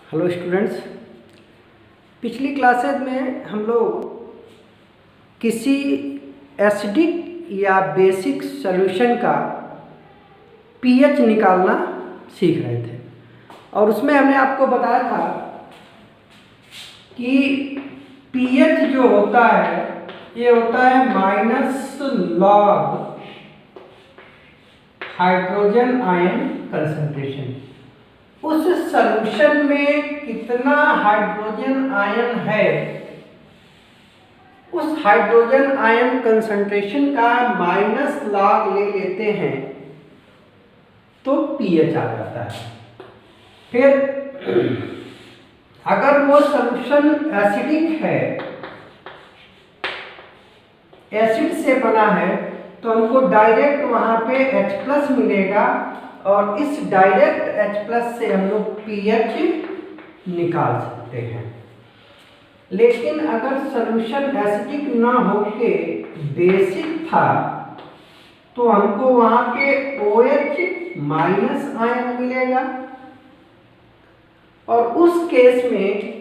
Hello students, पिछली classes में हम लोग किसी एसिडिक या बेसिक सॉल्यूशन का पीएच निकालना सीख रहे थे और उसमें हमने आपको बताया था कि पीएच जो होता है ये होता है -log हाइड्रोजन आयन कंसंट्रेशन। उस सॉल्यूशन में कितना हाइड्रोजन आयन है, उस हाइड्रोजन आयन कंसंट्रेशन का -log ले लेते हैं तो पीएच आ जाता है। फिर अगर वो सॉल्यूशन एसिडिक है, एसिड से बना है, तो हमको डायरेक्ट वहां पे H+ मिलेगा और इस डायरेक्ट H+ से हम लोग पीएच निकाल सकते हैं। लेकिन अगर सॉल्यूशन एसिडिक ना होके बेसिक था तो हमको वहां पे OH- आयन मिलेगा और उस केस में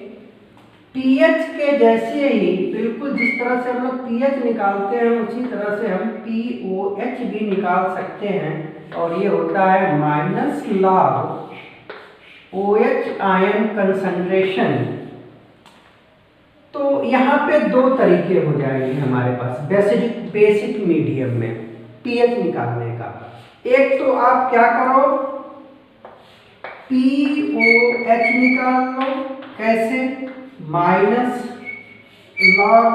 पीएच के जैसे ही बिल्कुल जिस तरह से हम लोग पीएच निकालते हैं उसी तरह से हम POH भी निकाल सकते हैं और ये होता है -log OH आयन कंसंट्रेशन। तो यहाँ पे दो तरीके हो जाएंगे हमारे पास बेसिक मीडियम में पीएच निकालने का। एक तो आप क्या करो, POH निकाल लो। कैसे? -log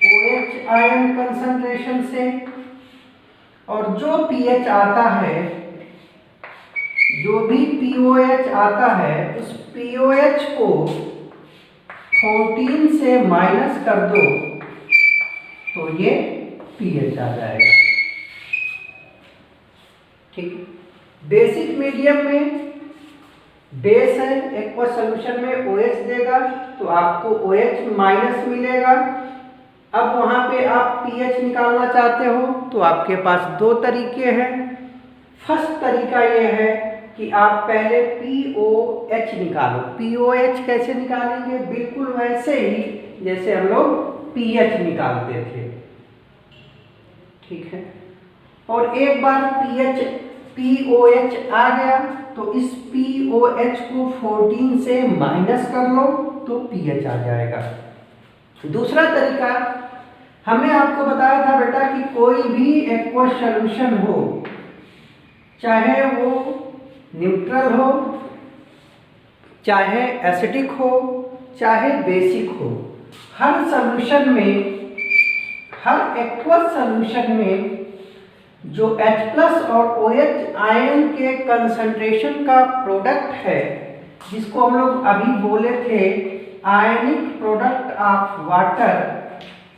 OH आयन कंसंट्रेशन से, और जो पीएच आता है, जो भी POH आता है, उस POH को 14 से माइनस कर दो तो ये पीएच आ जाएगा। ठीक है। बेसिक मीडियम में बेस है, एक्वस सॉल्यूशन में OH देगा तो आपको OH- मिलेगा। अब वहां पे आप पीएच निकालना चाहते हो तो आपके पास दो तरीके हैं। फर्स्ट तरीका ये है कि आप पहले POH निकालो। POH कैसे निकालेंगे? बिल्कुल वैसे ही जैसे हम लोग पीएच निकालते थे। ठीक है। और एक बार POH आ गया तो इस POH को 14 से माइनस कर लो तो पीएच आ जाएगा। दूसरा तरीका हमने आपको बताया था बेटा कि कोई भी एक्वस सॉल्यूशन हो, चाहे वो न्यूट्रल हो, चाहे एसिडिक हो, चाहे बेसिक हो, हर सॉल्यूशन में, हर एक्वस सॉल्यूशन में जो H+ और OH आयन के कंसंट्रेशन का प्रोडक्ट है, जिसको हम लोग अभी बोले थे ionic product of water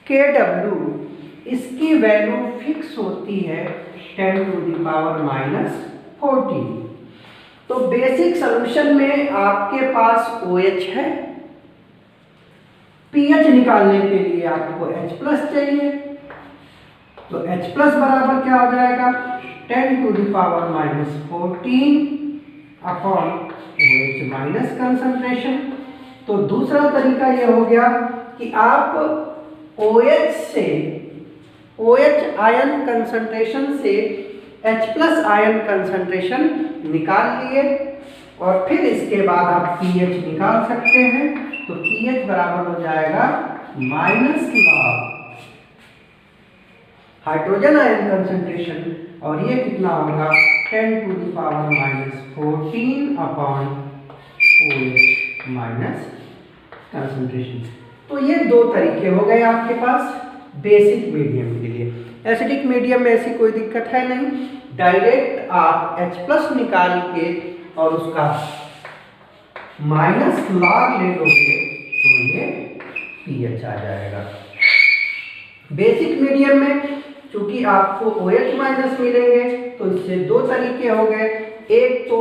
KW, इसकी वैल्यू फिक्स होती है 10⁻⁻⁴। तो बेसिक सॉल्यूशन में आपके पास OH है, पीएच निकालने के लिए आपको H+ चाहिए, तो H+ बराबर क्या हो जाएगा? 10⁻⁻⁴ अपॉन OH- कंसंट्रेशन। तो दूसरा तरीका यह हो गया कि आप OH से, OH आयन कंसंट्रेशन से H+ आयन कंसंट्रेशन निकाल लिए और फिर इसके बाद आप पीएच निकाल सकते हैं। तो पीएच बराबर हो जाएगा -log हाइड्रोजन आयन कंसंट्रेशन, और ये कितना होगा? 10⁻⁻14 अपॉन OH- कंसंट्रेशन। तो ये दो तरीके हो गए आपके पास बेसिक मीडियम के लिए। एसिडिक मीडियम में ऐसी कोई दिक्कत है नहीं, डायरेक्ट आप H+ निकाल के और उसका -log ले लोगे तो ये पीएच आ जाएगा। बेसिक मीडियम में चूंकि आपको OH- मिलेंगे तो इससे दो तरीके हो गए। एक तो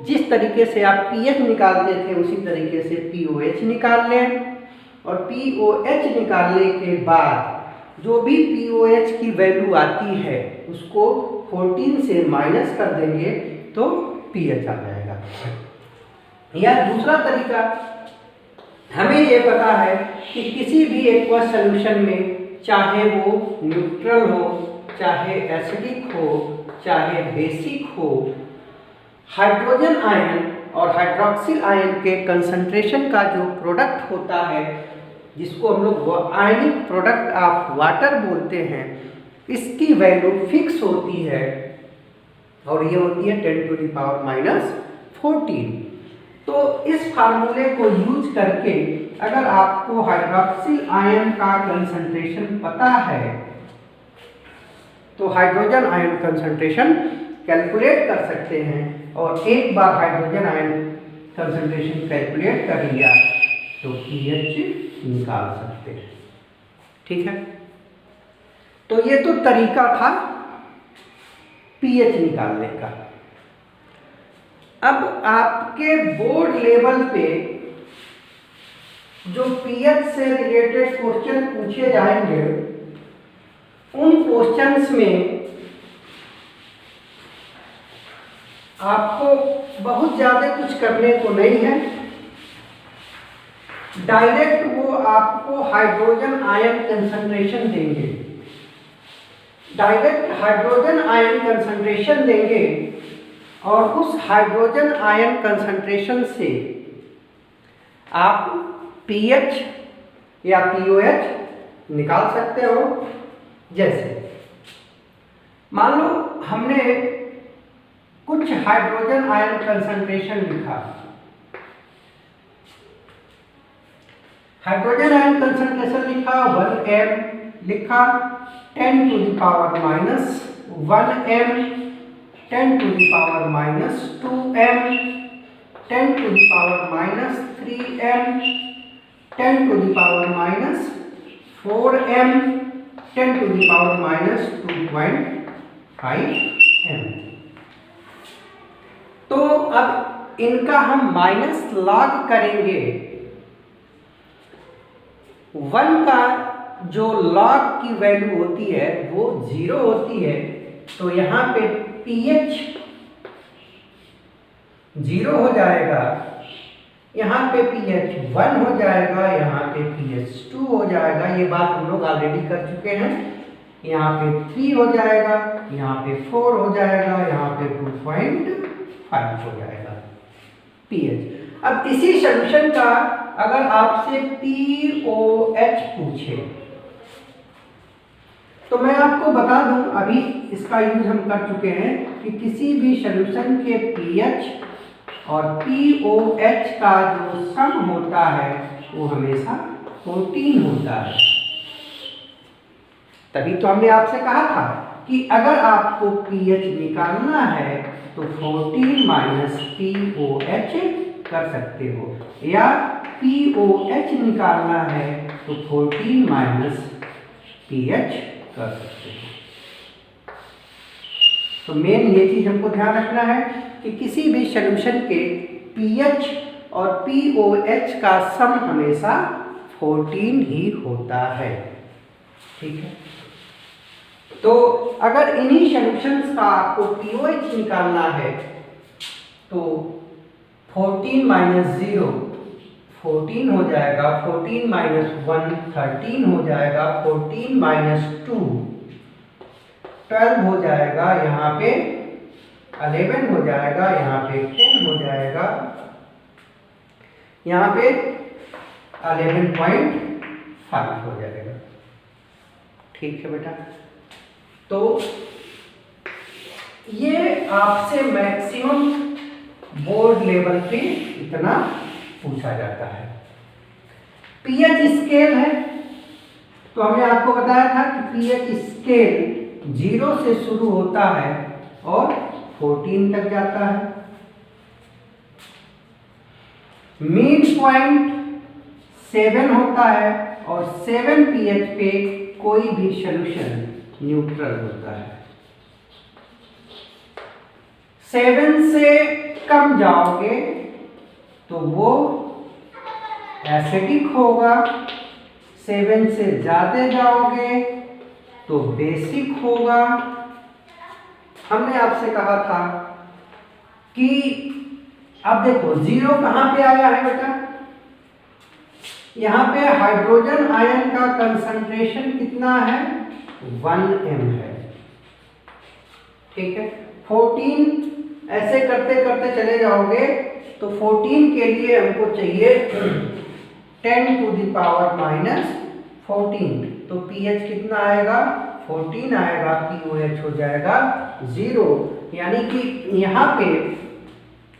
जिस तरीके से आप पीएच निकालते थे उसी तरीके से POH निकाल लें, और POH निकालने के बाद जो भी POH की वैल्यू आती है उसको 14 से माइनस कर देंगे तो पीएच आ जाएगा। या दूसरा तरीका, हमें ये पता है कि किसी भी एक्वस सॉल्यूशन में चाहे वो न्यूट्रल हो, चाहे एसिडिक हो, चाहे बेसिक हो, हाइड्रोजन आयन और हाइड्रोक्सिल आयन के कंसंट्रेशन का जो प्रोडक्ट होता है, जिसको हम लोग आयनिक प्रोडक्ट ऑफ वाटर बोलते हैं, इसकी वैल्यू फिक्स होती है और ये होती है 10⁻⁻14। तो इस फार्मूले को यूज करके अगर आपको हाइड्रोक्सिल आयन का कंसंट्रेशन पता है तो हाइड्रोजन आयन कंसंट्रेशन कैलकुलेट कर सकते हैं, और एक बार हाइड्रोजन आयन कंसंट्रेशन कैलकुलेट कर लिया तो पीएच निकाल सकते हैं। ठीक है, तो ये तो तरीका था पीएच निकालने का। अब आपके बोर्ड लेवल पे जो पीएच से रिलेटेड क्वेश्चन पूछे जाएंगे, उन क्वेश्चंस में आपको बहुत ज़्यादा कुछ करने को नहीं है। डायरेक्ट वो आपको हाइड्रोजन आयन कंसंट्रेशन देंगे, डायरेक्ट हाइड्रोजन आयन कंसंट्रेशन देंगे, और उस हाइड्रोजन आयन कंसंट्रेशन से आप पीएच या पीओएच निकाल सकते हो। जैसे मान लो हमने कुछ हाइड्रोजन आयन कंसंट्रेशन लिखा, हाइड्रोजन आयन कंसंट्रेशन लिखा 1m लिखा, 10⁻⁻1m 10⁻⁻2m 10⁻⁻3m 10⁻⁻4m 10⁻⁻2.5m। तो अब इनका हम माइनस लॉग करेंगे। 1 का जो लॉग की वैल्यू होती है वो 0 होती है, तो यहाँ पे pH 0 हो जाएगा, यहाँ पे pH 1 हो जाएगा, यहाँ पे pH 2 हो जाएगा। ये बात हम लोग ऑलरेडी कर चुके हैं। यहाँ पे 3 हो जाएगा, यहाँ पे 4 हो जाएगा, यहाँ पे 2.5 हो जाएगा pH। अब इसी सॉल्यूशन का अगर आपसे POH पूछे तो मैं आपको बता दूं, अभी इसका यूज हम कर चुके हैं कि किसी भी सॉल्यूशन के pH और POH का जो सम होता है वो हमेशा 14 होता है। तभी तो हमने आपसे कहा था कि अगर आपको pH निकालना है तो 14 माइनस POH कर सकते हो, या POH निकालना है तो 14 माइनस pH कर सकते हो। तो मेन ये चीज हमको ध्यान रखना है कि किसी भी सॉल्यूशन के pH और POH का सम हमेशा 14 ही होता है। ठीक है, तो अगर इन्हीं सॉल्यूशंस का आपको POH निकालना है तो 14 माइनस 0 14 हो जाएगा, 14 माइनस 1 13 हो जाएगा, 14 माइनस 2 12 हो जाएगा, यहाँ पे 11 हो जाएगा, यहाँ पे 10 हो जाएगा, यहाँ पे 11.5 हो जाएगा। ठीक है बेटा, तो ये आपसे मैक्सिमम बोर्ड लेवल पे इतना पूछा जाता है। पीएच स्केल है, तो हमने आपको बताया था कि पीएच स्केल 0 से शुरू होता है और 14 तक जाता है। मीन पॉइंट 7 होता है और 7 पीएच पे कोई भी सॉल्यूशन न्यूट्रल होता है। 7 से कम जाओगे तो वो एसिडिक होगा, 7 से ज़्यादा जाओगे तो बेसिक होगा। हमने आपसे कहा था कि अब देखो जीरो कहाँ पे आया है बेटा, यहाँ पे हाइड्रोजन आयन का कंसंट्रेशन कितना है, 1m है। ठीक है, 14 ऐसे करते करते चले जाओगे तो 14 के लिए हमको चाहिए 10 टू द पावर माइनस 14, तो pH कितना आएगा, 14 आएगा, POH हो जाएगा 0। यानी कि यहाँ पे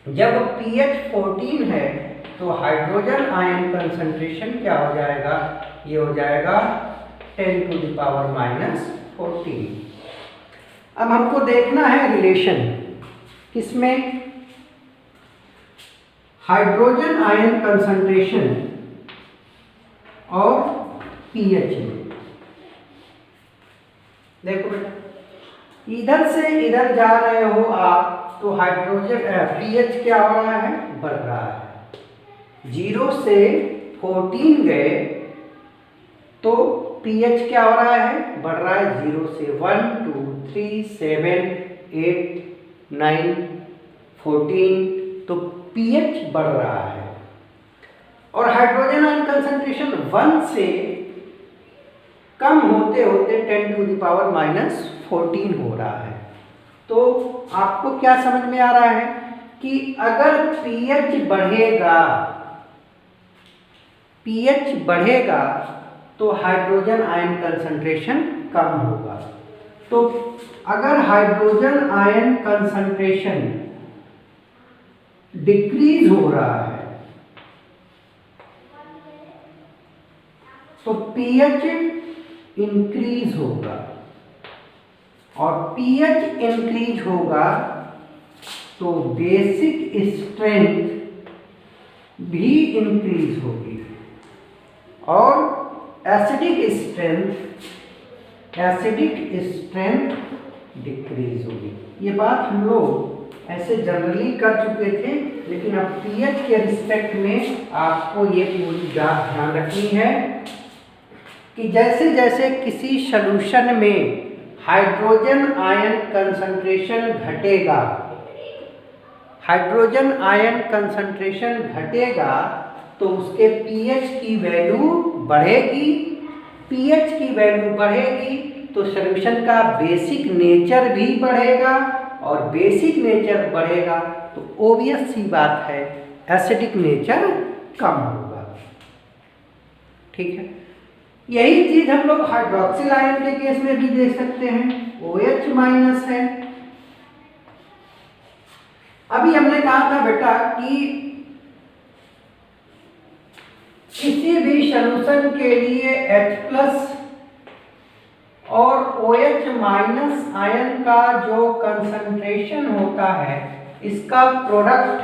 जब pH 14 है तो हाइड्रोजन आयन कंसंट्रेशन क्या हो जाएगा, ये हो जाएगा 10 टू द पावर माइनस 14। अब हमको देखना है रिलेशन किसमें, हाइड्रोजन आयन कंसंट्रेशन और pH में। देखो बेटा, इधर से इधर जा रहे हो आप तो हाइड्रोजन pH क्या हो रहा है, बढ़ रहा है। 0 से 14 गए तो pH क्या हो रहा है, बढ़ रहा है। 0 से 1 2 3 7 8 9 14, तो pH बढ़ रहा है। और हाइड्रोजन आयन कंसंट्रेशन 1 से कम होते होते 10 टू द पावर माइनस 14 हो रहा है। तो आपको क्या समझ में आ रहा है कि अगर pH बढ़ेगा तो हाइड्रोजन आयन कंसंट्रेशन कम होगा। तो अगर हाइड्रोजन आयन कंसंट्रेशन डिक्रीज हो रहा है तो pH इंक्रीज होगा, और pH इंक्रीज होगा तो बेसिक स्ट्रेंथ भी इंक्रीज होगी, और एसिडिक स्ट्रेंथ डिक्रीज होगी। ये बात हम लोग ऐसे जनरली कर चुके थे, लेकिन अब pH के रिस्पेक्ट में आपको ये पूरी बात ध्यान रखनी है कि जैसे जैसे किसी सॉल्यूशन में हाइड्रोजन आयन कंसंट्रेशन घटेगा तो उसके pH की वैल्यू बढ़ेगी। pH की वैल्यू बढ़ेगी तो सॉल्यूशन का बेसिक नेचर भी बढ़ेगा, और बेसिक नेचर बढ़ेगा तो ऑब्वियस सी बात है एसिडिक नेचर कम होगा। ठीक है, यही चीज हम लोग हाइड्रोक्सिल आयन के केस में भी देख सकते हैं, OH माइनस है। अभी हमने कहा था बेटा कि किसी भी सॉल्यूशन के लिए H+ और OH माइनस आयन का जो कंसंट्रेशन होता है, इसका प्रोडक्ट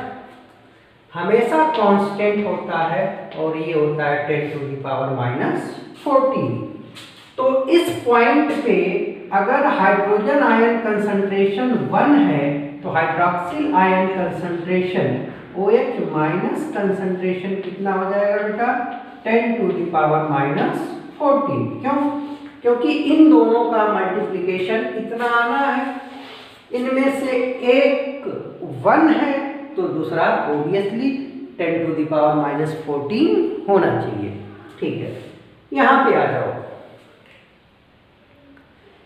हमेशा कांस्टेंट होता है, और ये होता है 10 टू द पावर माइनस 14। तो इस पॉइंट पे अगर हाइड्रोजन आयन कंसंट्रेशन 1 है तो hydroxyl ion concentration OH minus concentration कितना हो जाएगा बेटा, 10 टू द पावर माइनस 14। क्यों? क्योंकि इन दोनों का मल्टीप्लिकेशन इतना आना है, इनमें से एक 1 है तो दूसरा obviously 10 to the power minus 14 होना चाहिए। ठीक है, यहाँ पे आ जाओ।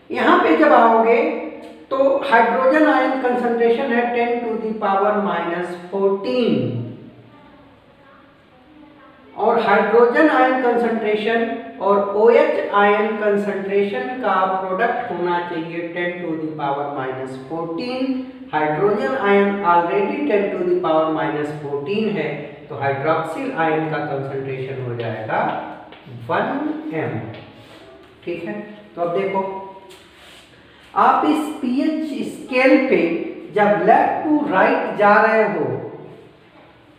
यहाँ पे जब आओगे तो हाइड्रोजन आयन कंसंट्रेशन है 10 टू द पावर माइनस 14, और हाइड्रोजन आयन कंसंट्रेशन और OH आयन कंसंट्रेशन का प्रोडक्ट होना चाहिए 10 to the power minus 14। Hydrogen ion already 10 to the power minus 14 है, तो हाइड्रोक्सिल आयन का कंसंट्रेशन हो जाएगा 1m। ठीक है, तो अब देखो आप इस pH स्केल पे जब लेफ्ट टू राइट जा रहे हो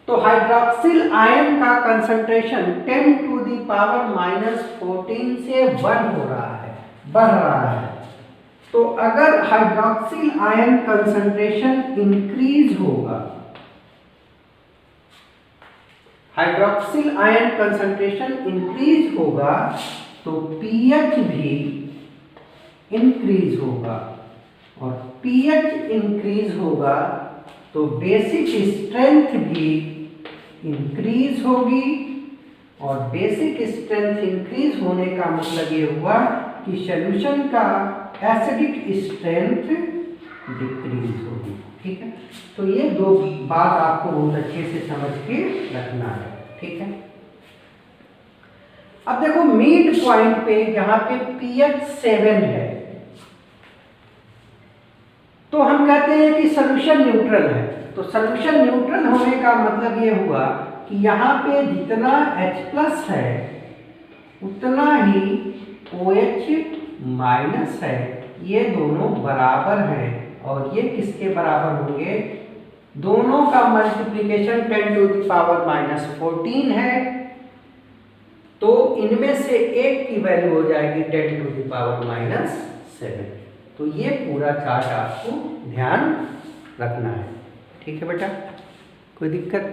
तो हाइड्रोक्सिल आयन का concentration 10 to the power minus 14 से 1 हो रहा है, बढ़ रहा है। तो अगर हाइड्रोक्सिल आयन कंसंट्रेशन इंक्रीज होगा, हाइड्रोक्सिल आयन कंसंट्रेशन इंक्रीज होगा तो pH भी इंक्रीज होगा, और pH इंक्रीज होगा तो बेसिक स्ट्रेंथ भी इंक्रीज होगी, और बेसिक स्ट्रेंथ इंक्रीज होने का मतलब ये हुआ कि सॉल्यूशन का एसिडिक स्ट्रेंथ डिक्रीज होगी। ठीक है, तो ये दो बात आपको बहुत अच्छे से समझ के रखना है। ठीक है, अब देखो मिड पॉइंट पे जहां पे pH 7 है, तो हम कहते हैं कि सॉल्यूशन न्यूट्रल है। तो सॉल्यूशन न्यूट्रल होने का मतलब ये हुआ कि यहाँ पे जितना H+ है उतना ही OH- है, ये दोनों बराबर हैं, और ये किसके बराबर होंगे? दोनों का मल्टीप्लिकेशन 10⁻⁻14 है, तो इनमें से एक की वैल्यू हो जाएगी 10⁻⁷। तो ये पूरा चार्ट आपको ध्यान रखना है। ठीक है बेटा, कोई दिक्कत?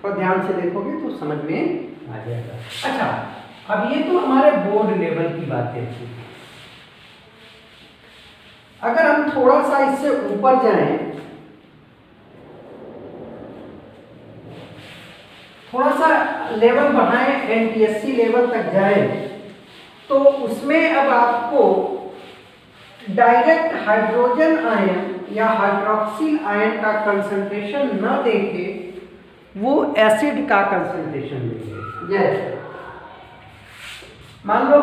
और ध्यान से देखोगे तो समझ में आ जाएगा। अच्छा, अब ये तो हमारे बोर्ड लेवल की बातें थी। अगर हम थोड़ा सा इससे ऊपर जाएं, थोड़ा सा लेवल बढ़ाएं, एनटीएससी लेवल तक जाएं, तो उसमें अब आपको डायरेक्ट हाइड्रोजन आयन या हाइड्रोक्सिल आयन का कंसंट्रेशन न देके वो एसिड का कंसंट्रेशन देंगे। जैसे मान लो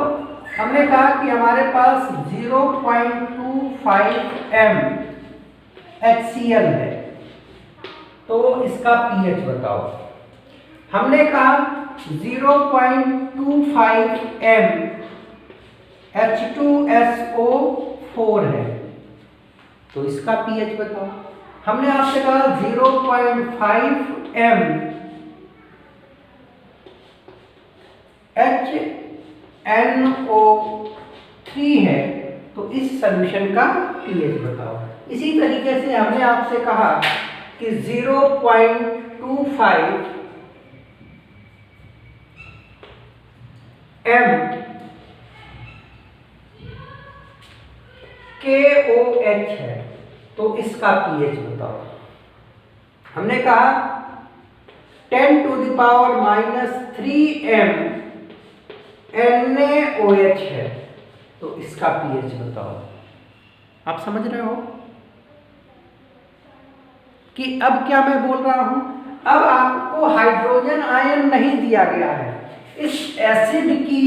हमने कहा कि हमारे पास 0.25 m HCl है, तो इसका pH बताओ। हमने कहा 0.25 m H2SO4 है, तो इसका pH बताओ। हमने आपसे कहा 0.5 m HNO3 है, तो इस सॉल्यूशन का pH बताओ। इसी तरीके से हमने आपसे कहा कि 0.25 m KOH है, तो इसका pH बताओ। हमने कहा 10⁻³ m NaOH है, तो इसका pH बताओ। आप समझ रहे हो कि अब क्या मैं बोल रहा हूं? अब आपको हाइड्रोजन आयन नहीं दिया गया है, इस एसिड की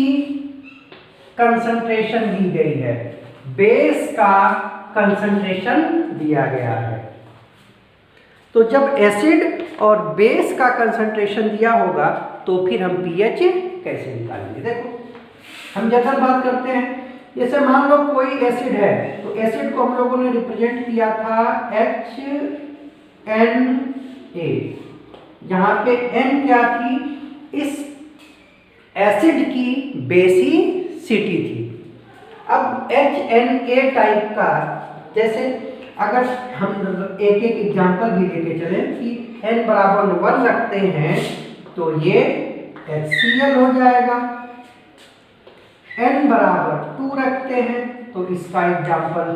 कंसंट्रेशन दी गई है, बेस का कंसंट्रेशन दिया गया है। तो जब एसिड और बेस का कंसंट्रेशन दिया होगा तो फिर हम pH कैसे निकालेंगे? देखो, हम जनरल बात करते हैं। जैसे मान लो कोई एसिड है, तो एसिड को हम लोगों ने रिप्रेजेंट किया था HNA, जहां पे N क्या थी? इस एसिड की बेसिसिटी थी। अब HNA टाइप का, जैसे अगर हम एक एक एग्जांपल भी लेके चले कि n बराबर 1 रखते हैं तो ये HCl हो जाएगा, n बराबर 2 रखते हैं तो इसका एग्जांपल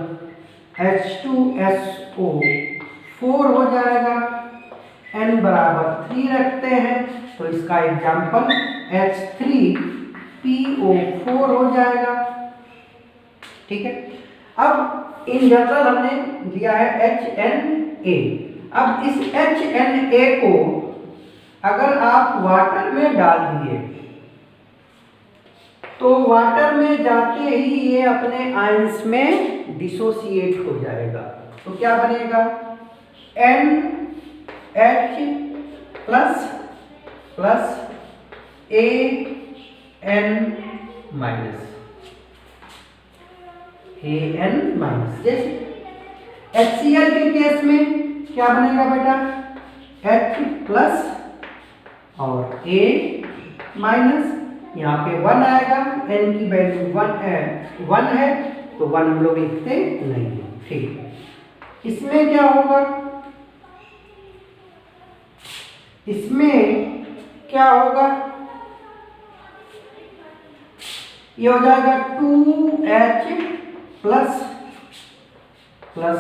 H2SO4 हो जाएगा, n बराबर 3 रखते हैं तो इसका एग्जांपल H3PO4 हो जाएगा। ठीक है, अब इन जनरल हमने लिया है HNA। अब इस HNA को अगर आप वाटर में डाल दिए तो वाटर में जाते ही ये अपने आयंस में डिसोसिएट हो जाएगा, तो क्या बनेगा? NH plus plus AN minus, AN minus. जैसे HCl के केस में क्या बनेगा बेटा? H प्लस और A माइनस, यहाँ पे 1 आएगा, N की वैल्यू 1 है तो 1 हम लोग लिखते नहीं है। ठीक है, इसमें क्या होगा? इसमें क्या होगा? ये हो जाएगा 2H प्लस प्लस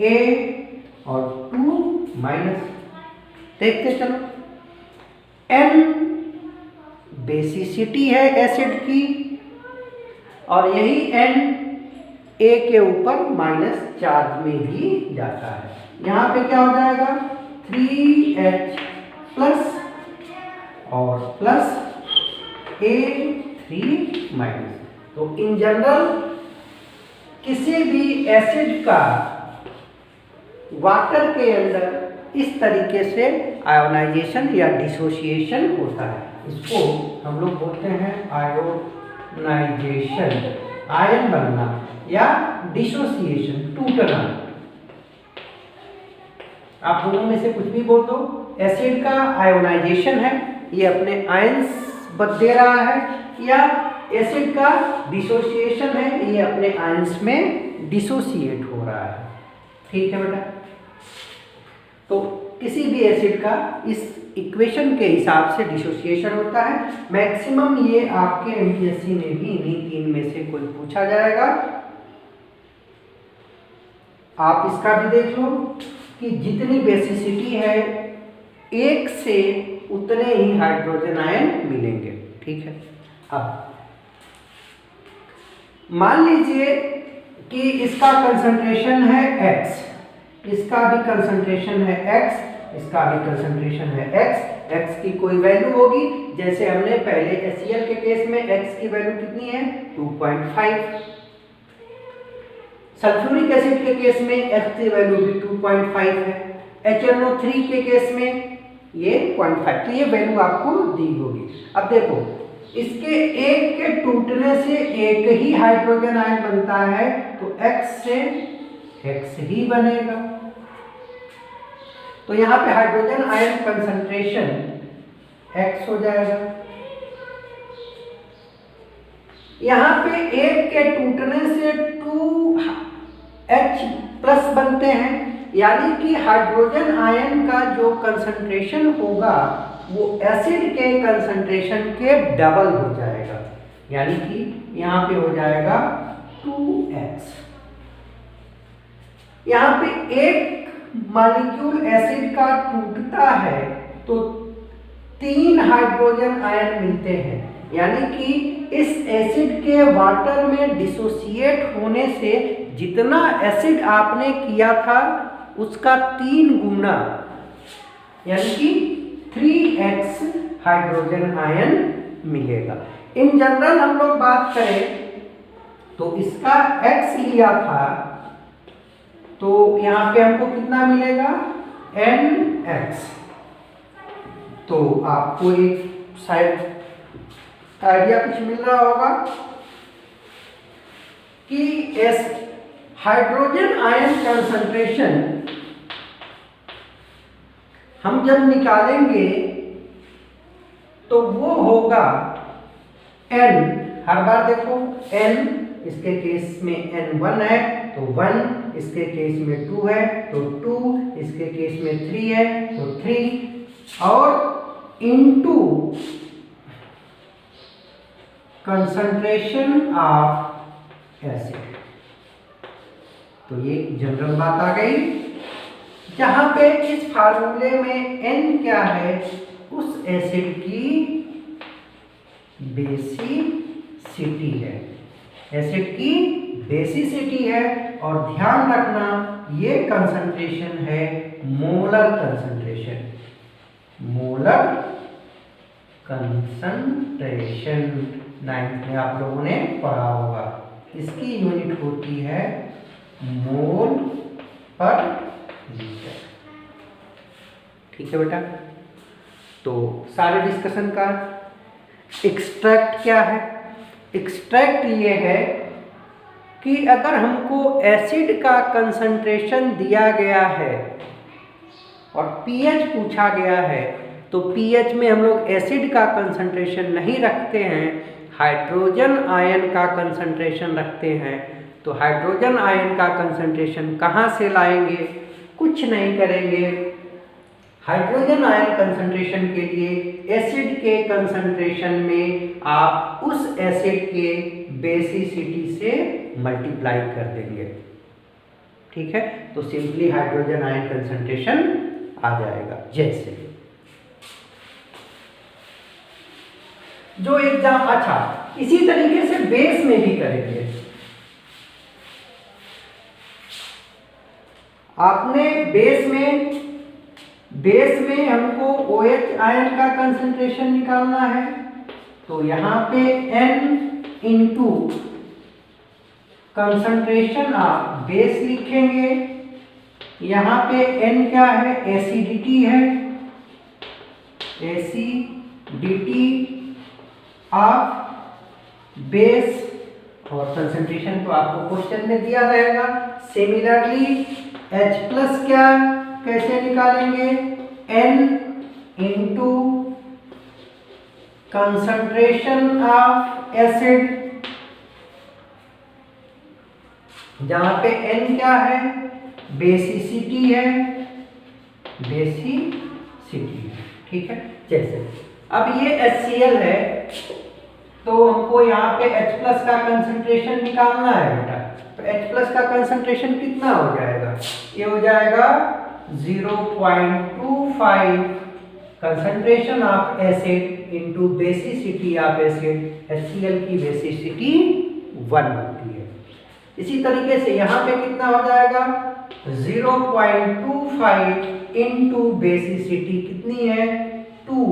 A और 2 माइनस। देखते चलो, N बेसिसिटी है एसिड की, और यही N A के ऊपर माइनस चार्ज में ही जाता है। यहाँ पे क्या हो जाएगा, 3H प्लस और प्लस A3 माइनस। तो इन जनरल किसी भी एसिड का वाटर के अंदर इस तरीके से आयोनाइजेशन या डिसोसिएशन होता है। इसको हम लोग बोलते हैं आयोनाइजेशन, आयन बनना, या डिसोसिएशन, टूटना। आप दोनों में से कुछ भी बोल दो। एसिड का आयोनाइजेशन है, ये अपने आयंस दे रहा है, या एसिड का डिसोसिएशन है, ये अपने आयंस में डिसोसिएट हो रहा है। ठीक है बेटा, तो किसी भी एसिड का इस इक्वेशन के हिसाब से डिसोसिएशन होता है। मैक्सिमम ये आपके एमपीएससी में भी इन्हीं तीन में से कोई पूछा जाएगा। आप इसका भी देख लो कि जितनी बेसिसिटी है, एक से उतने ही हाइड्रोजन आयन मिलेंगे। ठीक है, अब मान लीजिए कि इसका कंसंट्रेशन है x, इसका भी कंसंट्रेशन है x, इसका भी कंसंट्रेशन है x की कोई वैल्यू होगी। जैसे हमने पहले HCl के केस में x की वैल्यू कितनी है, 2.5। सल्फ्यूरिक एसिड के केस में x की वैल्यू भी 2.5 है। HNO3 के केस में ये 0.5, तो ये वैल्यू आपको दी होगी। अब देखो, इसके एक के टूटने से एक ही हाइड्रोजन आयन बनता है, तो X से X ही बनेगा। तो यहाँ पे हाइड्रोजन आयन कंसंट्रेशन X हो जाएगा। यहाँ पे एक के टूटने से 2H प्लस बनते हैं, यानी कि हाइड्रोजन आयन का जो कंसंट्रेशन होगा वो एसिड के कंसंट्रेशन के डबल हो जाएगा, यानी कि यहाँ पे हो जाएगा 2x। यहाँ पे एक मॉलिक्यूल एसिड का टूटता है तो 3 हाइड्रोजन आयन मिलते हैं, यानी कि इस एसिड के वाटर में डिसोसिएट होने से जितना एसिड आपने किया था उसका 3 गुना, यानी कि 3x हाइड्रोजन आयन मिलेगा। इन जनरल हम लोग बात करें तो इसका x लिया था, तो यहाँ पे हमको कितना मिलेगा, nx। तो आपको एक शायद आइडिया कुछ मिल रहा होगा कि एस हाइड्रोजन आयन कंसंट्रेशन हम जब निकालेंगे तो वो होगा n, हर बार देखो n, इसके केस में n1 है तो 1, इसके केस में 2 है तो 2, इसके केस में 3 है तो 3, और इनटू कंसंट्रेशन ऑफ एसिड। तो ये जनरल बात आ गई, जहां पे इस फार्मूले में n क्या है, उस एसिड की बेसिसिटी है, एसिड की बेसिसिटी है। और ध्यान रखना ये कंसंट्रेशन है molar concentration, molar concentration 9th में आप लोगों ने पढ़ा होगा। इसकी यूनिट होती है मोल पर लीटर। ठीक है बेटा, तो सारे डिस्कशन का एक्सट्रैक्ट क्या है, एक्सट्रैक्ट ये है कि अगर हमको एसिड का कंसंट्रेशन दिया गया है और पीएच पूछा गया है, तो पीएच में हम लोग एसिड का कंसंट्रेशन नहीं रखते हैं, हाइड्रोजन आयन का कंसंट्रेशन रखते हैं। तो हाइड्रोजन आयन का कंसंट्रेशन कहाँ से लाएंगे, कुछ नहीं करेंगे। हाइड्रोजन आयन कंसंट्रेशन के लिए एसिड के कंसंट्रेशन में आप उस एसिड के बेसिसिटी से मल्टीप्लाई कर देंगे। ठीक है, तो सिंपली हाइड्रोजन आयन कंसंट्रेशन आ जाएगा। जैसे जो एग्जाम, अच्छा इसी तरीके से बेस में भी करेंगे। आपने बेस में हमको OH आयन का कंसंट्रेशन निकालना है, तो यहां पे N इंटू कंसंट्रेशन आप बेस लिखेंगे। यहां पे N क्या है, एसिडिटी है, एसिडिटी ऑफ बेस, और कंसंट्रेशन तो आपको क्वेश्चन में दिया रहेगा। सिमिलरली H प्लस क्या कैसे निकालेंगे, N into concentration of acid, जहां पे N क्या है, बेसिसिटी है, ठीक है। जैसे अब ये HCl है, तो हमको यहाँ पे H प्लस का कंसंट्रेशन निकालना है बेटा। तो H प्लस का कंसंट्रेशन कितना हो जाएगा, ये हो जाएगा 0.25 concentration of acid into basicity of acid. HCl की बेसिसिटी 1 होती है। इसी तरीके से यहाँ पे कितना हो जाएगा, 0.25 इनटू बेसिसिटी कितनी है, 2,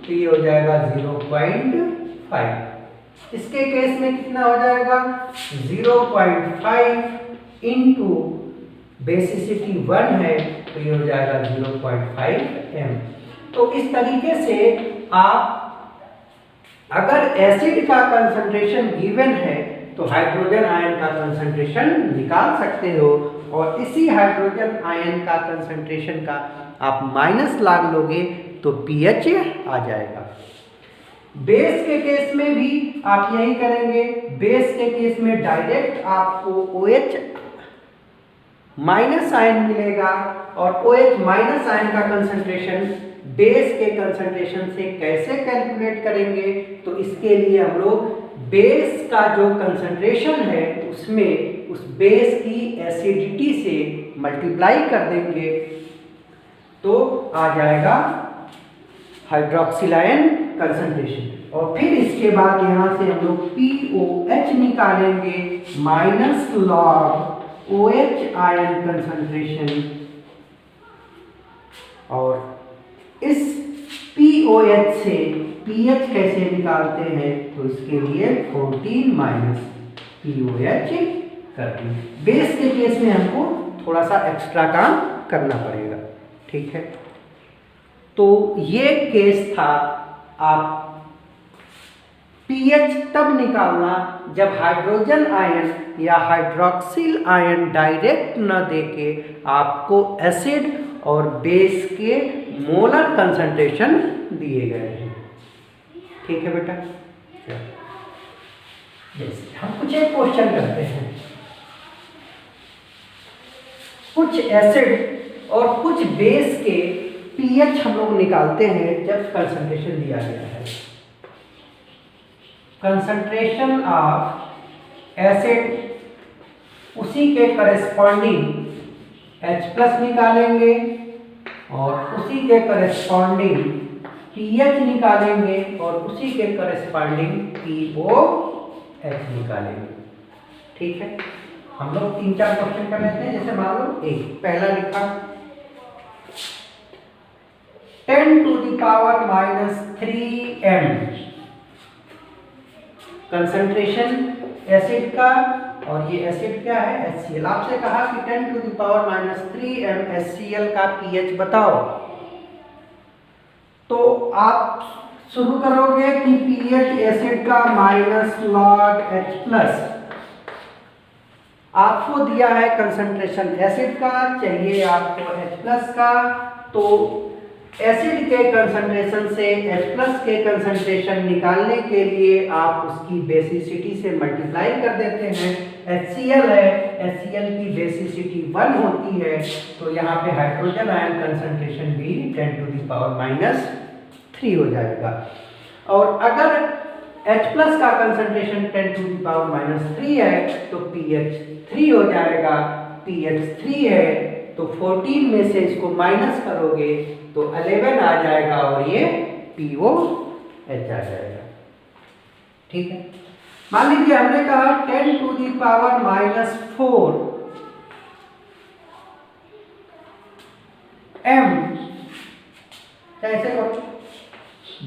तो ये हो जाएगा 0.5। इसके केस में कितना हो जाएगा, 0.5 इंटू बेसिसिटी 1 है, तो ये हो जाएगा 0.5 m। तो इस तरीके से आप अगर एसिड का कंसंट्रेशन गिवन है तो हाइड्रोजन आयन का कंसंट्रेशन निकाल सकते हो, और इसी हाइड्रोजन आयन का कंसंट्रेशन का आप माइनस लॉग लोगे तो pH आ जाएगा। बेस के केस में भी आप यही करेंगे। बेस के केस में डायरेक्ट आपको OH माइनस आयन मिलेगा, और OH माइनस आयन का कंसंट्रेशन बेस के कंसंट्रेशन से कैसे कैलकुलेट करेंगे, तो इसके लिए हम लोग बेस का जो कंसंट्रेशन है उसमें उस बेस की एसिडिटी से मल्टीप्लाई कर देंगे, तो आ जाएगा हाइड्रोक्सिल आयन कंसंट्रेशन। और फिर इसके बाद यहाँ से हम लोग POH निकालेंगे, minus log OH ion concentration, और इस POH से pH कैसे निकालते हैं, तो इसके लिए 14 माइनस POH करते हैं। बेस के केस में हमको थोड़ा सा एक्स्ट्रा काम करना पड़ेगा, ठीक है। तो ये केस था। आप pH तब निकालना जब हाइड्रोजन आयन या हाइड्रोक्सिल आयन डायरेक्ट न देके आपको एसिड और बेस के मोलर कंसंट्रेशन दिए गए हैं, ठीक है बेटा। जैसे हम कुछ एक क्वेश्चन करते हैं, कुछ एसिड और कुछ बेस के pH हम लोग निकालते हैं जब कंसंट्रेशन दिया गया है। कंसंट्रेशन ऑफ एसिड उसी के करस्पॉन्डिंग H प्लस निकालेंगे, और उसी के करस्पॉन्डिंग pH निकालेंगे, और उसी के करस्पॉन्डिंग POH निकालेंगे, ठीक है। हम लोग 3-4 क्वेश्चन कर लेते हैं। जैसे मान लो एक पहला लिखा 10 to the power -3m concentration acid का, और ये एसिड क्या है, HCl। आपसे कहा कि 10 to the power -3m HCl का pH बताओ, तो आप शुरू करोगे कि pH एसिड का माइनस लॉग H प्लस। आपको दिया है कंसंट्रेशन एसिड का, चाहिए आपको H प्लस का, तो एसिड के कंसंट्रेशन से H प्लस के कंसंट्रेशन निकालने के लिए आप उसकी बेसिसिटी से मल्टीप्लाई कर देते हैं। HCl है, HCl की बेसिसिटी 1 होती है, तो यहाँ पे हाइड्रोजन आयन कंसंट्रेशन भी 10 to the power -3 हो जाएगा। और अगर H प्लस का कंसंट्रेशन 10 to the power -3 है तो pH 3 हो जाएगा। pH 3 है, तो 14 में से इसको माइनस करोगे तो 11 आ जाएगा और ये POH आ जाएगा। ठीक है, मान लीजिए हमने कहा 10 to the power minus 4 m, कैसे करो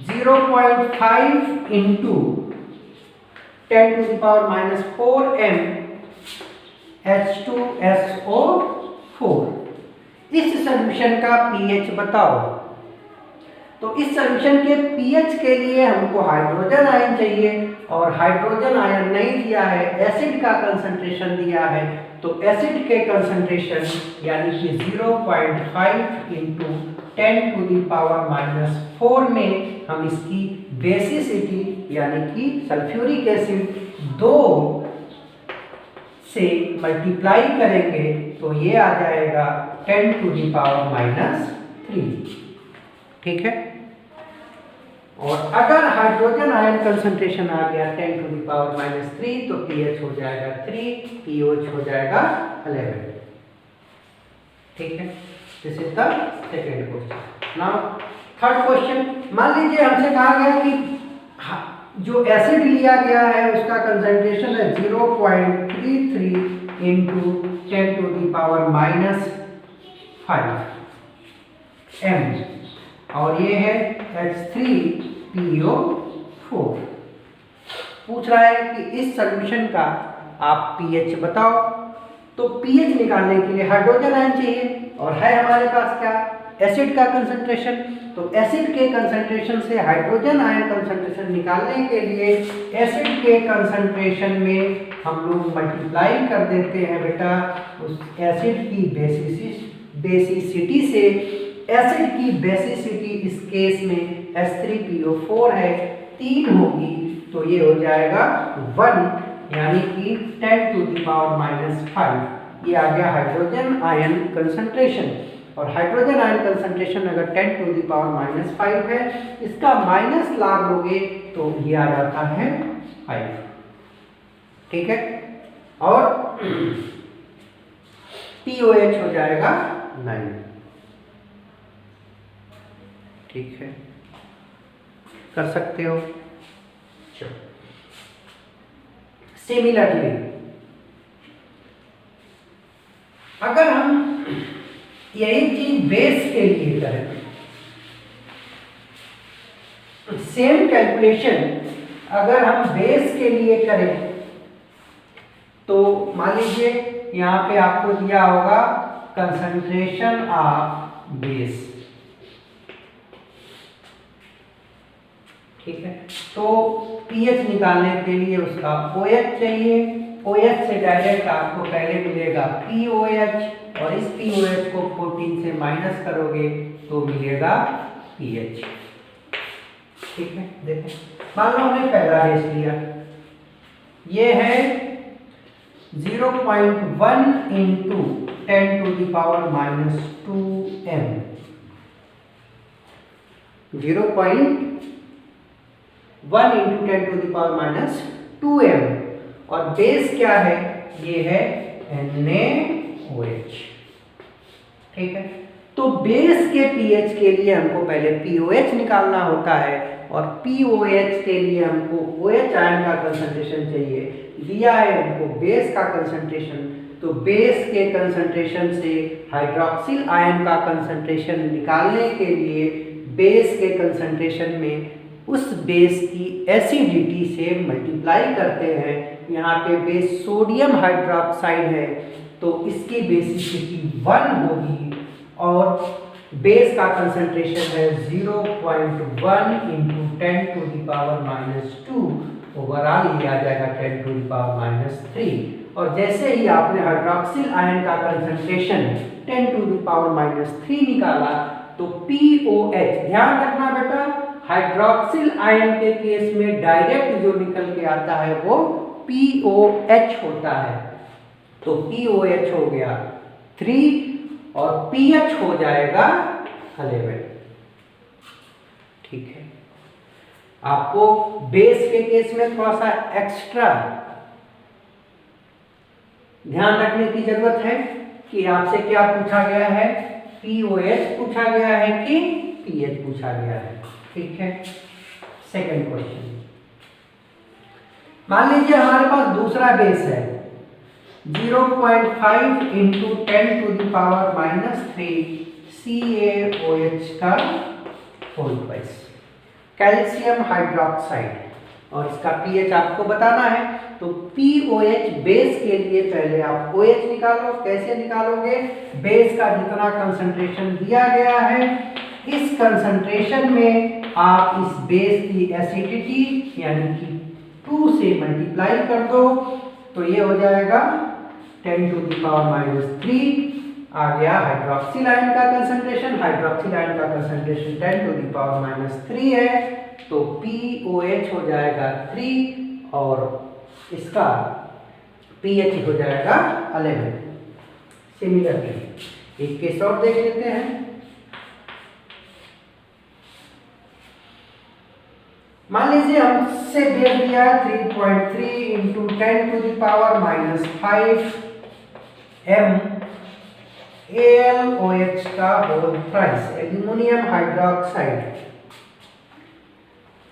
0.5 into 10 to the power minus 4 m H2SO4। इस सॉल्यूशन का pH बताओ। तो इस सॉल्यूशन के pH के लिए हमको हाइड्रोजन आयन चाहिए और हाइड्रोजन आयन नहीं दिया है, एसिड का कंसंट्रेशन दिया है। तो एसिड के कंसंट्रेशन यानी कि 0.5 into 10 to the power minus 4 में हम इसकी बेसिसिटी यानी कि सल्फ्यूरिक एसिड 2 से मल्टीप्लाई करेंगे तो ये आ जाएगा 10 टू दी पावर माइनस 3। ठीक है, और अगर हाइड्रोजन आयन कंसंट्रेशन आ गया 10 टू दी पावर माइनस 3 तो pH हो जाएगा 3, POH हो जाएगा 11। ठीक है, this is the second question. Now third question, मान लीजिए हमसे कहा गया कि जो एसिड लिया गया है उसका कंसंट्रेशन है 0.33 into 10 to the power minus 5 m और ये है H3PO4। पूछ रहा है कि इस सॉल्यूशन का आप pH बताओ। तो pH निकालने के लिए हाइड्रोजन आयन चाहिए और है हमारे पास क्या, एसिड का कंसंट्रेशन। तो एसिड के कंसंट्रेशन से हाइड्रोजन आयन कंसंट्रेशन निकालने के लिए एसिड के कंसंट्रेशन में हम लोग मल्टीप्लाई कर देते हैं बेटा उस एसिड की बेसिसिटी से। एसिड की बेसिसिटी इस केस में H3PO4 है, 3 होगी तो ये हो जाएगा 1 यानी कि 10 टू दी पावर माइनस 5। ये आ गया हाइड्रोजन आयन कंसंट्रेशन। और हाइड्रोजन आयन कंसंट्रेशन अगर 10 टू दी पावर माइनस 5 है, इसका माइनस लाग लोगे तो ये आ जाता है 5। ठीक है, और POH हो जाएगा 9। ठीक है, कर सकते हो। सिमिलरली अगर हम यही चीज बेस के लिए करें, सेम कैलकुलेशन अगर हम बेस के लिए करें तो मान लीजिए यहाँ पे आपको दिया होगा कंसंट्रेशन ऑफ बेस। ठीक है, तो pH निकालने के लिए उसका OH चाहिए। OH से डायरेक्ट आपको पहले मिलेगा POH और इस POH को 14 से माइनस करोगे तो मिलेगा pH। ठीक है, देखो मान लो हमने पहला बेस लिया, ये है 0.1 into 10 to the power minus 2m। 0.1 into 10 to the power minus 2m और बेस क्या है, ये है NaOH। ठीक है, तो बेस के pH के लिए हमको पहले POH निकालना होता है और POH के लिए हमको OH आयन का कंसंट्रेशन चाहिए। दिया है हमको बेस का कंसंट्रेशन, तो बेस के कंसंट्रेशन से हाइड्रोक्सिल आयन का कंसंट्रेशन निकालने के लिए बेस के कंसंट्रेशन में उस बेस की एसिडिटी से मल्टीप्लाई करते हैं। यहाँ पे बेस सोडियम हाइड्रोक्साइड है तो इसकी बेसिसिटी 1 होगी और बेस का कंसंट्रेशन है 0.1 into 10 to the power minus 2। Overall ये आ जाएगा 10 टू दी पावर माइनस 3। और जैसे ही आपने हाइड्रोक्सिल आयन का concentration 10 to the power minus 3 निकाला तो POH, ध्यान रखना बेटा हाइड्रोक्सिल आयन के केस में डायरेक्ट जो निकल के आता है वो POH होता है। तो POH हो गया 3 और pH हो जाएगा 11। ठीक है, आपको बेस के केस में थोड़ा सा एक्स्ट्रा ध्यान रखने की जरूरत है कि आपसे क्या पूछा गया है, POH पूछा गया है कि pH पूछा गया है। ठीक है, सेकंड क्वेश्चन, मान लीजिए हमारे पास दूसरा बेस है 0.5 इंटू 10⁻³ CaOH का होल ट्वाइस, कैल्शियम हाइड्रोक्साइड, और इसका पीएच आपको बताना है। तो POH बेस के लिए पहले आप OH निकालो। कैसे निकालोगे, बेस का जितना कंसंट्रेशन दिया गया है इस कंसंट्रेशन में आप इस बेस की एसिडिटी यानी कि 2 से मल्टीप्लाई कर दो, तो ये हो जाएगा 10⁻³ आ गया हाइड्रोक्सिल आयन का कंसंट्रेशन। हाइड्रोक्सिल आयन का कंसंट्रेशन 10⁻³ है, तो POH हो जाएगा 3 और इसका pH हो जाएगा 11। सिमिलरली एक केस और देख लेते हैं। मान लीजिए हमसे दे दिया 3.3 इंटू 10⁻⁵ MaLOH का होल ट्वाइस, एल्यूमिनियम हाइड्रोक्साइड।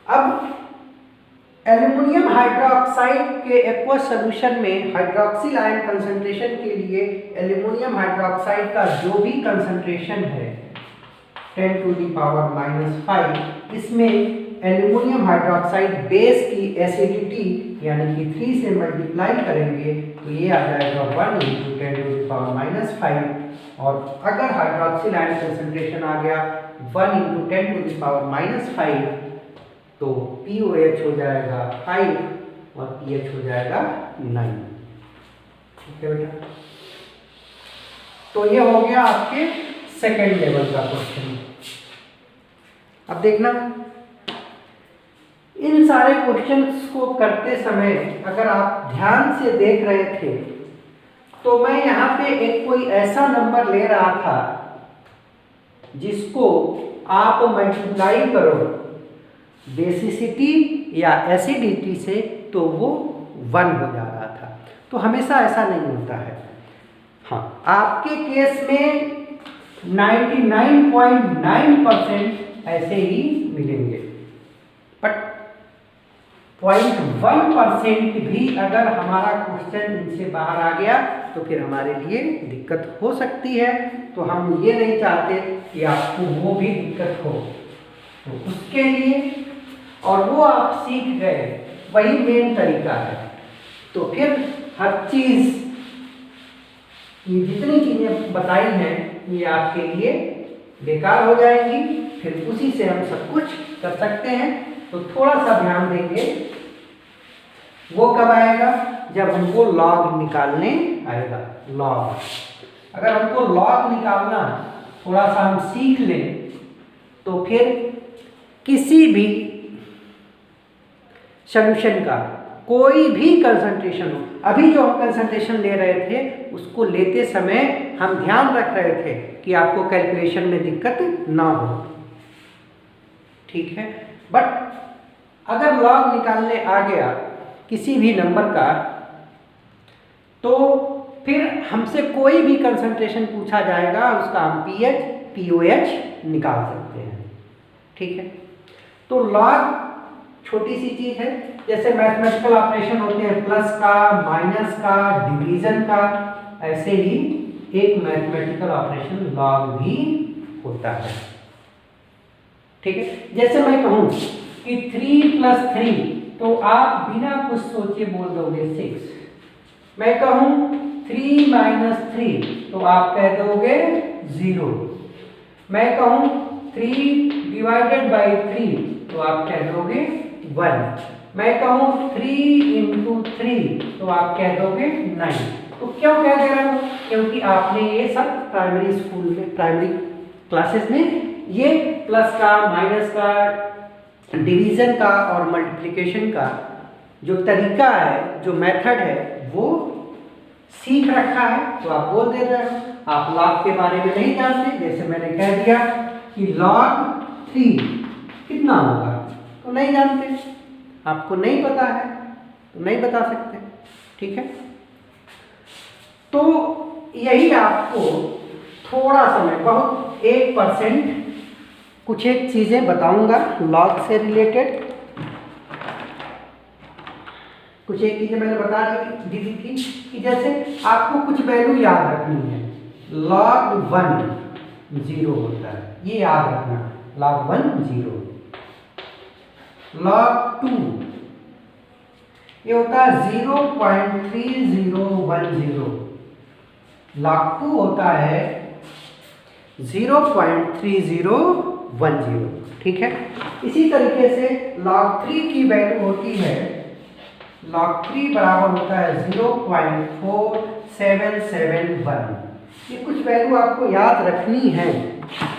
अब एल्यूमिनियम हाइड्रोक्साइड के एक्वस सॉल्यूशन में हाइड्रोक्सिल आयन कंसंट्रेशन के लिए एल्यूमिनियम हाइड्रोक्साइड का जो भी कंसंट्रेशन है 10⁻⁵, इसमें एल्यूमिनियम हाइड्रोक्साइड बेस की एसिडिटी यानी कि 3 से मल्टीप्लाई करेंगे तो ये आ जाएगा 1 इंटू 10⁻⁵, और अगर हाइड्रोक्सिल आयन कंसंट्रेशन आ गया 1 इंटू 10⁻⁵, तो POH हो जाएगा 5 और pH हो जाएगा 9। ठीक है बेटा, तो ये हो गया आपके सेकेंड लेवल का क्वेश्चन। अब देखना, इन सारे क्वेश्चंस को करते समय अगर आप ध्यान से देख रहे थे तो मैं यहाँ पे एक कोई ऐसा नंबर ले रहा था जिसको आप मल्टीप्लाई करो बेसिसिटी या एसिडिटी से तो वो 1 हो जा रहा था। तो हमेशा ऐसा नहीं होता है। हाँ, आपके केस में 99.9% ऐसे ही मिलेंगे, बट 0.1% भी अगर हमारा क्वेश्चन इनसे बाहर आ गया तो फिर हमारे लिए दिक्कत हो सकती है। तो हम ये नहीं चाहते कि आपको वो भी दिक्कत हो, तो उसके लिए, और वो आप सीख गए, वही मेन तरीका है। तो फिर हर चीज़, ये जितनी चीज़ें बताई हैं ये आपके लिए बेकार हो जाएंगी, फिर उसी से हम सब कुछ कर सकते हैं। तो थोड़ा सा ध्यान देंगे, वो कब आएगा, जब हमको लॉग निकालने आएगा। लॉग, अगर हमको लॉग निकालना थोड़ा सा हम सीख लें तो फिर किसी भी सॉल्यूशन का कोई भी कंसंट्रेशन हो, अभी जो हम कंसंट्रेशन ले रहे थे उसको लेते समय हम ध्यान रख रहे थे कि आपको कैलकुलेशन में दिक्कत ना हो। ठीक है, बट अगर लॉग निकालने आ गया किसी भी नंबर का तो फिर हमसे कोई भी कंसंट्रेशन पूछा जाएगा, उसका हम pH POH निकाल सकते हैं। ठीक है, तो लॉग छोटी सी चीज है, जैसे मैथमेटिकल ऑपरेशन होते हैं प्लस का, माइनस का, डिवीजन का, ऐसे ही एक मैथमेटिकल ऑपरेशन लॉग भी होता है। ठीक है, जैसे मैं कहूं कि 3 + 3 तो आप बिना कुछ सोचे बोल दोगे 6। मैं कहूं 3 - 3 तो आप कह दोगे 0। मैं कहूं 3/3 तो आप कह दोगे 1। मैं कहूं 3 × 3 तो आप कह दोगे 9। तो क्यों कह दे रहा हूं, क्योंकि आपने ये सब प्राइमरी स्कूल में, प्राइमरी क्लासेस में ये प्लस का, माइनस का, डिवीजन का और मल्टीप्लिकेशन का जो तरीका है, जो मेथड है, वो सीख रखा है। तो आप बोल दे रहे हो आप लॉग के बारे में नहीं जानते, जैसे मैंने कह दिया कि log 3 कितना होगा, तो नहीं जानते, आपको नहीं पता है तो नहीं बता सकते। ठीक है, तो यही आपको थोड़ा समय, बहुत 1% कुछ एक चीज़ें बताऊंगा लॉग से रिलेटेड। कुछ एक चीज़ें मैंने बता दी थी कि जैसे आपको कुछ वैल्यू याद रखनी है। log 1 0 होता है, ये याद रखना, log 1 0। log 2 ये होता है 0.3010। log 2 होता है 0.3010। ठीक है। इसी तरीके से log 3 की वैल्यू होती है, log 3 बराबर होता है 0.4771। ये कुछ वैल्यू आपको याद रखनी है,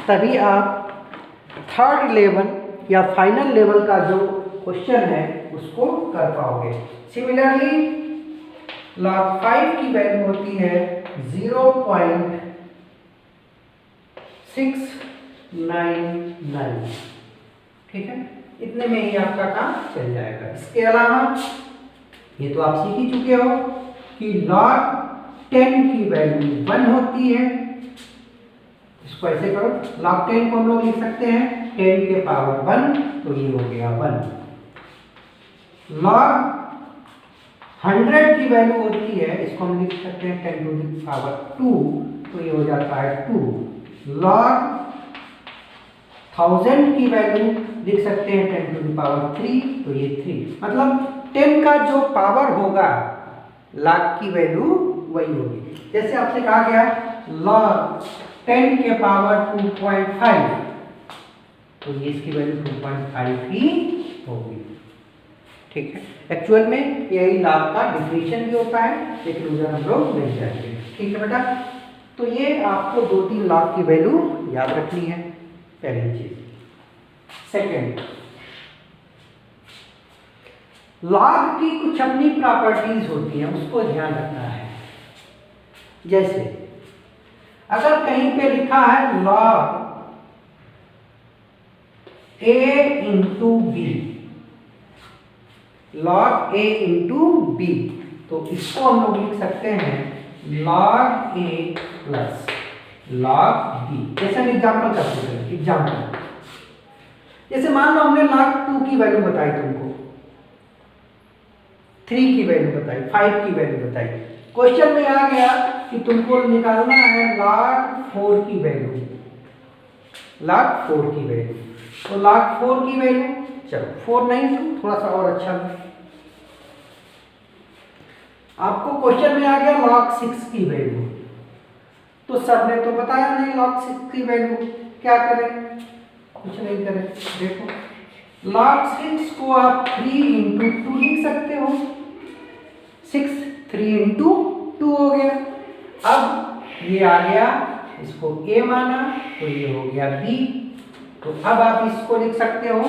तभी आप थर्ड लेवल या फाइनल लेवल का जो क्वेश्चन है उसको कर पाओगे। सिमिलरली log 5 की वैल्यू होती है 0.699। ठीक है, इतने में ही आपका काम चल जाएगा। इसके अलावा ये तो आप सीख ही चुके हो कि log 10 की वैल्यू 1 होती है। इसको ऐसे करो, log 10 को हम लोग लिख सकते हैं 10 के पावर 1, तो ये हो गया 1। log 100 की वैल्यू होती है, इसको हम लिख सकते हैं 10 टू द पावर 2, तो ये हो जाता है 2। log 1000 की वैल्यू लिख सकते हैं 10 टू द पावर 3, तो ये 3। मतलब 10 का जो पावर होगा log की वैल्यू वही होगी। जैसे आपसे कहा गया log 10 के पावर 2.5, तो ये इसकी वैल्यू 2.5 ही होगी। ठीक है, एक्चुअल में यही log का डिफिनेशन भी होता है, लेकिन उधर हम लोग नहीं जाएंगे। ठीक है बेटा, तो ये आपको 2-3 log की वैल्यू याद रखनी है, पहली चीज। सेकेंड, log की कुछ अपनी प्रॉपर्टीज होती हैं, उसको ध्यान रखना है। जैसे अगर कहीं पे लिखा है log a into B, log a into B, तो इसको हम लोग लिख सकते हैं log a plus log b। जैसे एग्जाम्पल करते हैं, एग्जाम्पल जैसे मान लो हमने log 2 की वैल्यू बताई तुमको, 3 की वैल्यू बताई, 5 की वैल्यू बताई। क्वेश्चन में आ गया कि तुमको निकालना है log 4 की वैल्यू, log 4 की वैल्यू। तो log 4 की वैल्यू, चलो 4 नहीं तो थोड़ा सा और अच्छा है, आपको क्वेश्चन में आ गया log 6 की वैल्यू। तो सर ने तो बताया नहीं log 6 की वैल्यू, क्या करें? कुछ नहीं करें। देखो log 6 को आप 3 इंटू 2 लिख सकते हो, 6 3 इंटू 2 हो गया। अब ये आ गया, इसको a माना तो ये हो गया b। तो अब आप इसको लिख सकते हो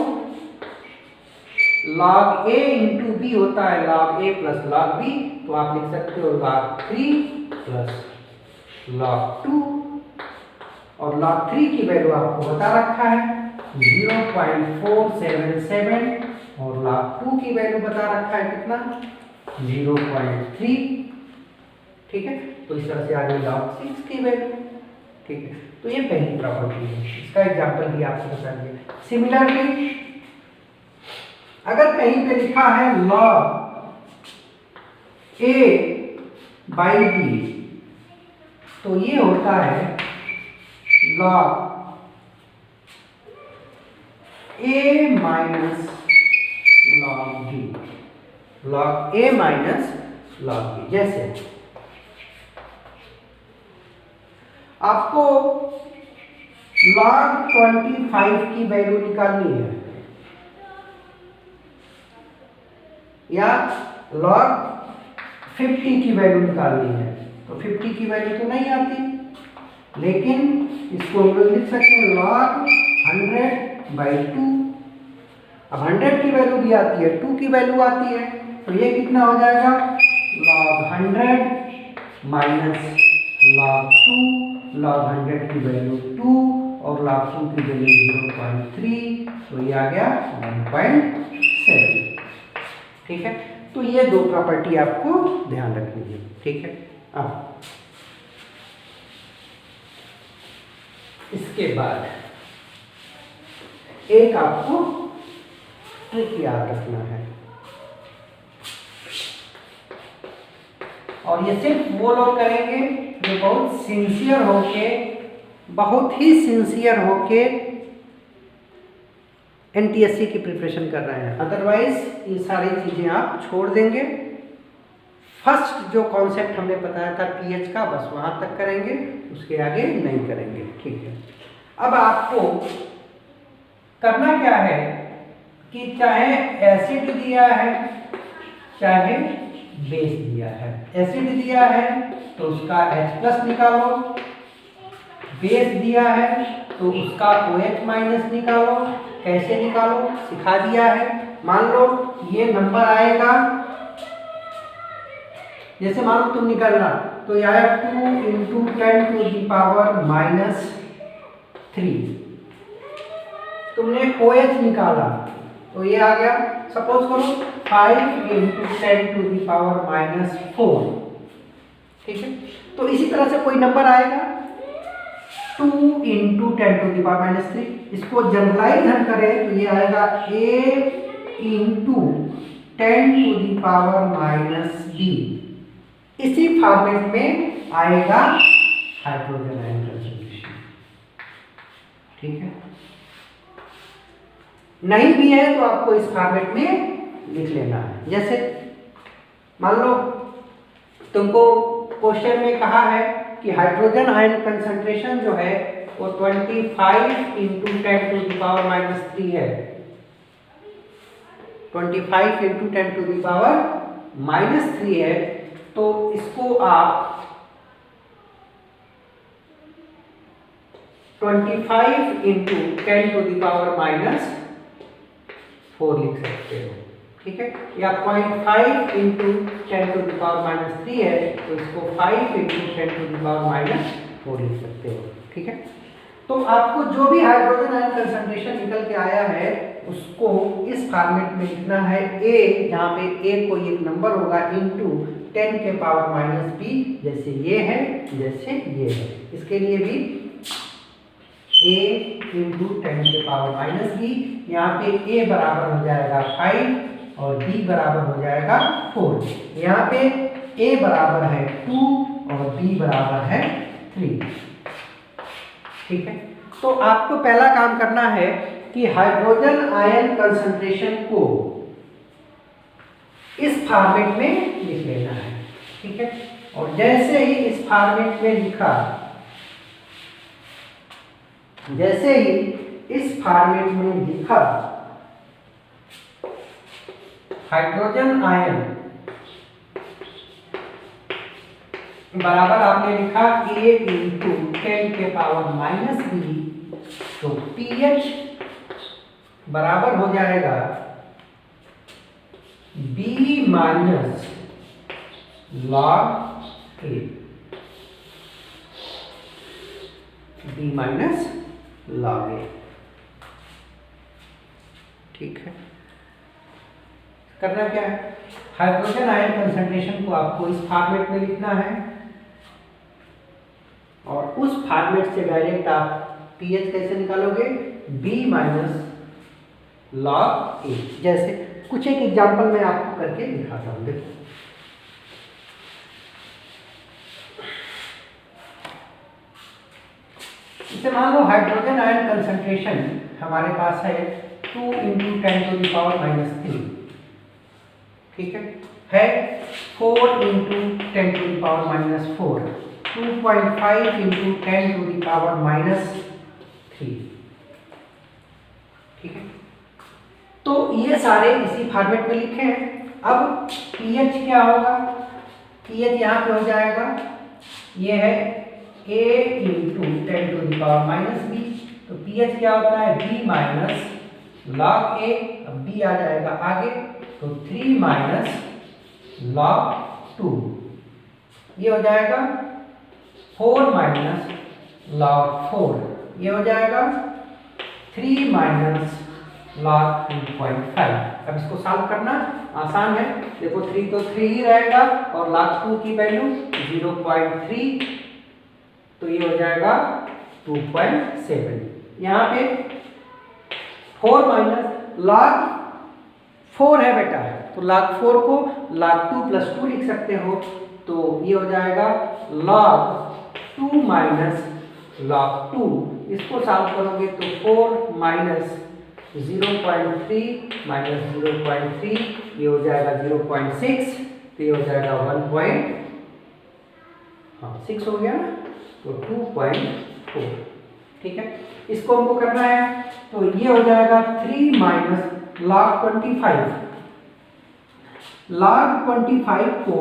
log a इंटू b होता है log a plus log b, तो आप लिख सकते हो log 3 प्लस log 2। और log 3 की वैल्यू आपको बता रखा है 0.477, और log 2 की वैल्यू बता रखा है कितना, 0.3। ठीक है, तो इस तरह से आ गई log 6 की वैल्यू। ठीक है, तो ये पहली प्रॉपर्टी है, इसका एग्जांपल भी आपको बता दिया। सिमिलरली अगर कहीं पे लिखा है log a बाई b, तो ये होता है log a minus log b, log a minus log b। जैसे आपको log 25 की वैल्यू निकालनी है या log 50 की वैल्यू निकालनी है, तो 50 की वैल्यू तो नहीं आती, लेकिन इसको हम लोग लिख सकते हैं log 100/2। अब 100 की वैल्यू भी आती है, 2 की वैल्यू आती है, तो ये कितना हो जाएगा log 100 माइनस log 2। log 100 की वैल्यू 2 और log 2 की वैल्यू 0.3, तो ये आ गया 1.7। ठीक है, तो ये दो प्रॉपर्टी आपको ध्यान रखनी है। ठीक है, अब इसके बाद एक आपको ट्रिक याद रखना है, और ये सिर्फ वो लोग करेंगे जो बहुत ही सिंसियर होके एनटीएससी की प्रिपरेशन कर रहे हैं। अदरवाइज ये सारी चीज़ें आप छोड़ देंगे। फर्स्ट जो कॉन्सेप्ट हमने बताया था पीएच का, बस वहाँ तक करेंगे, उसके आगे नहीं करेंगे। ठीक है, अब आपको करना क्या है कि चाहे एसिड दिया है चाहे बेस दिया है, एसिड दिया है तो उसका H+ निकालो, बेस दिया है तो उसका OH- निकालो। कैसे निकालो सिखा दिया है। मान लो ये नंबर आएगा, जैसे मान लो तुम निकालना तो ये आया 2 × 10⁻³ तुमने OH निकाला तो ये आ गया, सपोज करो 5 × 10⁻⁴। ठीक है, तो इसी तरह से कोई नंबर आएगा 2 × 10⁻³ इसको जनरलाइज हम करें तो ये आएगा A × 10⁻⁻B। इसी फॉर्मेट में आएगा हाइड्रोजन आयन कंसंट्रेशन। ठीक है, नहीं भी है तो आपको इस फॉर्मेट में लिख लेना है। जैसे मान लो तुमको क्वेश्चन में कहा है कि हाइड्रोजन आयन कंसंट्रेशन जो है वो 25 × 10⁻³ है। 25 × 10⁻³ है, तो इसको आप 25 × 10⁻⁴ लिख सकते हो। ठीक है, या 0.5 × 10⁻³ है तो इसको 5 × 10⁻⁴ लिख सकते हो। ठीक है, तो आपको जो भी हाइड्रोजन आयन कंसंट्रेशन निकल के आया है उसको इस फॉर्मेट में लिखना है। A, जहाँ पे A कोई एक नंबर होगा, इंटू 10⁻⁻B, जैसे ये है जैसे ये है। इसके लिए भी A × 10⁻⁻B, यहाँ पे A बराबर हो जाएगा 5 और B बराबर हो जाएगा 4। यहाँ पे A बराबर है 2 और B बराबर है 3। ठीक है, तो आपको पहला काम करना है कि हाइड्रोजन आयन कंसंट्रेशन को इस फॉर्मेट में लिख लेना है। ठीक है, और जैसे ही इस फॉर्मेट में लिखा, जैसे ही इस फॉर्मेट में लिखा हाइड्रोजन आयन बराबर आपने लिखा A × 10⁻⁻B, तो pH बराबर हो जाएगा B - log A। B - log A। ठीक है, करना क्या है, हाइड्रोजन आयन कंसंट्रेशन को आपको इस फॉर्मेट में लिखना है और उस फॉर्मेट से डायरेक्ट आप पीएच कैसे निकालोगे, B - log A। जैसे कुछ एक एग्जांपल मैं आपको करके दिखाता हूँ। देखो, इसे मान लो हाइड्रोजन आयन कंसंट्रेशन हमारे पास है 2 × 10⁻⁻3। ठीक है, 4 × 10⁻⁴, 2.5 × 10⁻⁻3। ठीक है, तो ये सारे इसी फॉर्मेट में लिखे हैं। अब पीएच क्या होगा, पीएच यहाँ पे हो जाएगा, ये है A × 10⁻⁻B, तो पीएच क्या होता है B - log A। अब B आ जाएगा आगे, तो 3 - log 2, ये हो जाएगा 4 - log 4, ये हो जाएगा 3 - log 2.5। अब इसको सॉल्व करना आसान है। देखो 3 तो 3 ही रहेगा और log 2 की वैल्यू 0.3, तो ये हो जाएगा 2.7। यहाँ पे 4 माइनस log 4 है बेटा, तो log 4 को log 2 प्लस 2 लिख सकते हो, तो ये हो जाएगा log 2 माइनस log 2। इसको सॉल्व करोगे तो 4 माइनस 0.3 माइनस 0.3, ये हो जाएगा 0.6, तो ये हो जाएगा 1.6 हो गया ना, तो 2.4। ठीक है, इसको हमको करना है, तो ये हो जाएगा 3 माइनस log 25। log 25 को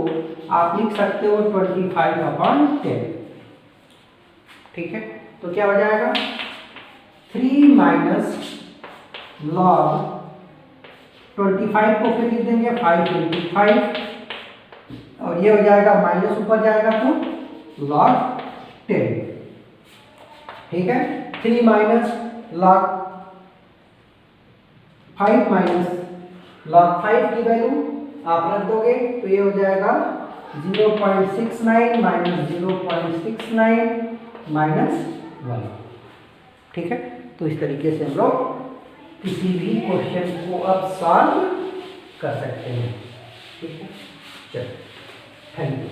आप लिख सकते हो 25/10। ठीक है, तो क्या हो जाएगा 3 माइनस log 25 को फिर लिख देंगे 5 × 5, और ये हो जाएगा माइनस ऊपर जाएगा तो log 10। ठीक है, 3 माइनस log 5 माइनस log 5 की वैल्यू आप रख दोगे तो ये हो जाएगा 0.69 माइनस 0.69 माइनस 1। ठीक है, तो इस तरीके से हम लोग किसी भी क्वेश्चन को अब सॉल्व कर सकते हैं। ठीक है, चलो, थैंक यू।